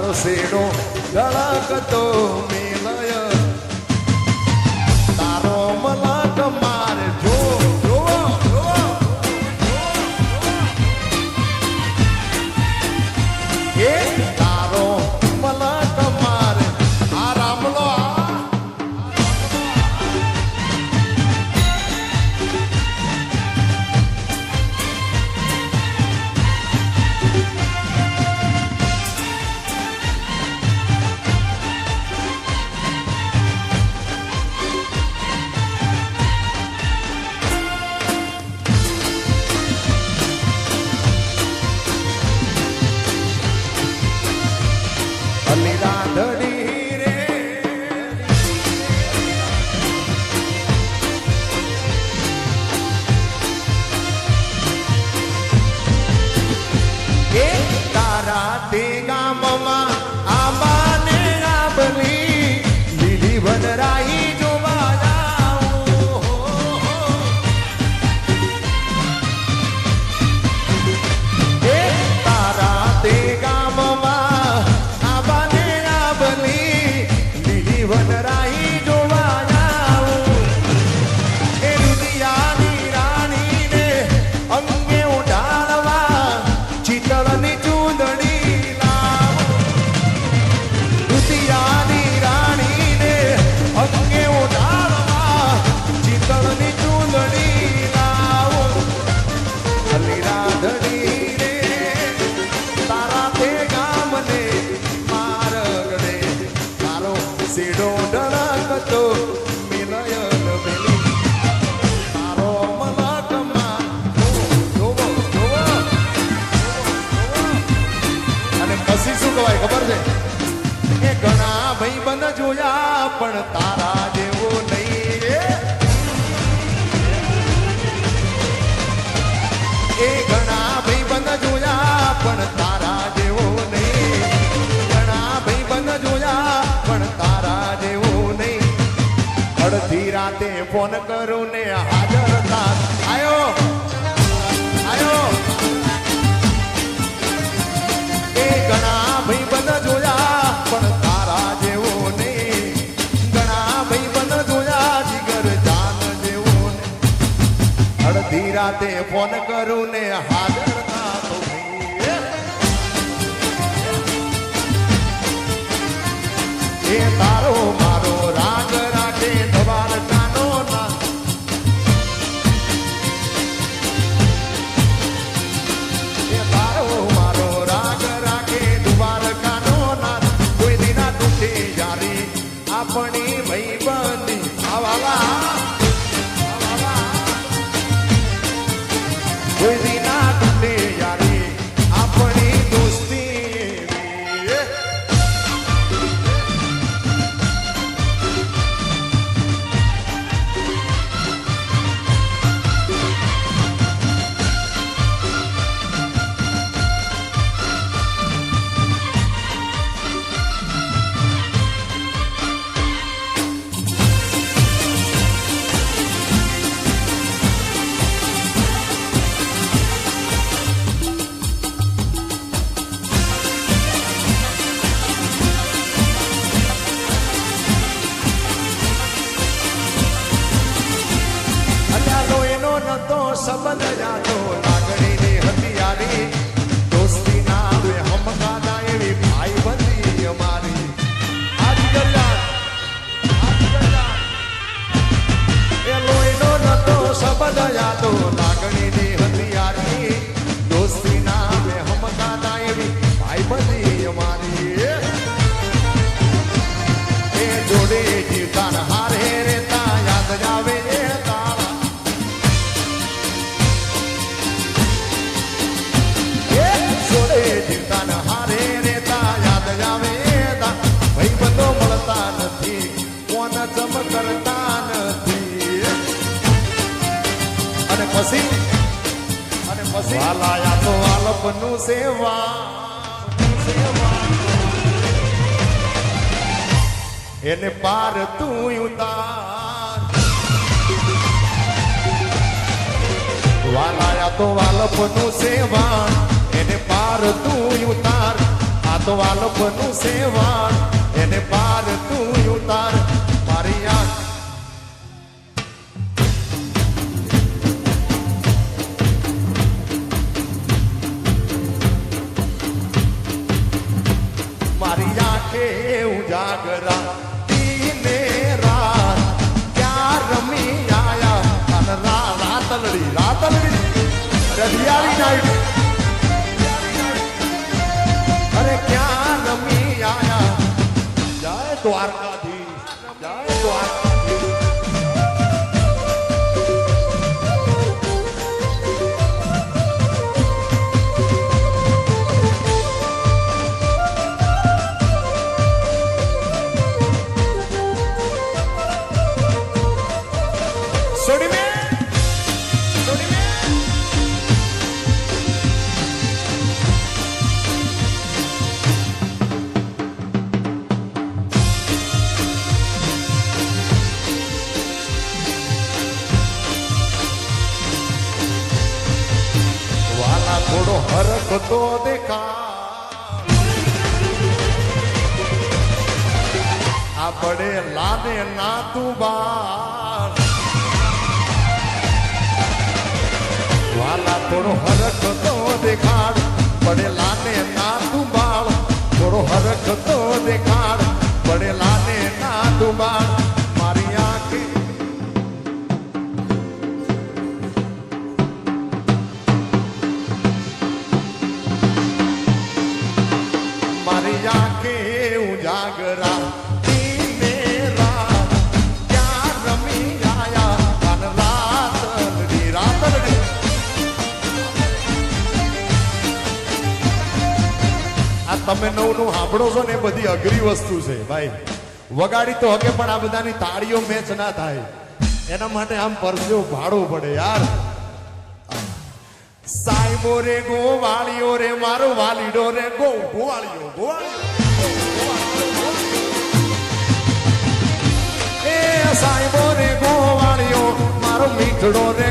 તારો શેડો ધડકતો મેલય તારો મલક મારે જો એ તારો મલક મારે આ રામલો રાધડી રે એ તારા તે ગામમાં આંબાને આંબલી લીલી વનરાઈ જોવા જાઉં એ તારા તે ગામમાં વનરાઈ જોવા જાઉં એ રુદિયાની રાણીને અંગે ઉડાડવા ચિતળની ચૂંદડી લાવું રુદિયાની રાણીને અંગે ઉડાડવા ચિતળની ચૂંદડી લાવું અલી રાધડી રે તારા તે ગામને મારગડે તારો શેડો ધડકતો મિલયન મેલી તારો મલકમાં જોવો અને પછી શું કહેવાય ખબર છે એ ઘણા ભાઈબંધ જોયા પણ તારા જેવો નહીં એ ઘણા ભાઈબંધ જોયા પણ તારા જેવો નહીં ઘણા ભાઈબંધ જોયા પણ તારા જેવું નહીં અડધી રાતે ફોન કરું ને હાજર થા આયો એ ઘણા ભાઈબંધ જોયા પણ તારા જેવું નહીં ઘણા ભાઈબંધ જોયા જીગર જાન જેવું નહીં અડધી રાતે ફોન કરું ને હાજર થા તો એ તારો મારો રાગ રાખે દ્વારકાનો નાથ એ તારો મારો રાગ રાખે દ્વારકાનો નાથ કોઈ દિના તૂટે યારી આપણી ભાઈબંધી આવાલા કોઈ દિના તૂટે યારી આપણી દોસ્તી સંબંધ જાતો લાગણીની હથિયારી દોસ્તી ના આવે હમગાના એવી ભાઈ બંધી અમારી એ લોહીનો નતો સંબંધ જાતો લાગણીની હથિયારી દોસ્તી ના આવે હમગાના એવી ભાઈ બંધી અમારી એ જોડે જીવતા હારે રેતા યાદ આવે કરતા નથી અને પછી વાલાયા તો આલપનું સેવા એને પાર તું ઉતાર વાલાયા તો આલપનું સેવા એને પાર તું ઉતાર આ તો તો વાલપનું સેવાણ એને પાર તું ઉતાર મારી આંખ મારી આંખે ઉજાગરા દીને રાત ક્યાં રમી આયા અને રાતલડી રધિયાળી નાઈટ અરે ક્યાં રમી આયા જય દ્વારકાધીશ જય દ્વારકાધીશ થોડો હરકતો દેખા આ બડે લાને ના તું બાર વાલા થોડો હરકતો દેખાડ બડે લાને ના તું બાળ થોડો હરકતો દેખાડ બડે લાને ના તું બાળ મારી આંખે મારી આંખે ઉજાગરા દીને રાત ક્યાં રમી આયા અને રાતલડી આ તમે નવું સાંભળો છો ને એ બધી અઘરી વસ્તુ છે ભાઈ વગાડી તો હકે પણ આ બધાની તાળીઓ મેચ ના થાય એના માટે આમ પરસ્યો ભાડવું પડે યાર સાહેબો રે ગોવાળીઓ રે મારો વાલીડો રે ગોવાળીઓ એ સાહેબો રે ગોવાળીઓ મારો મીઠડો રે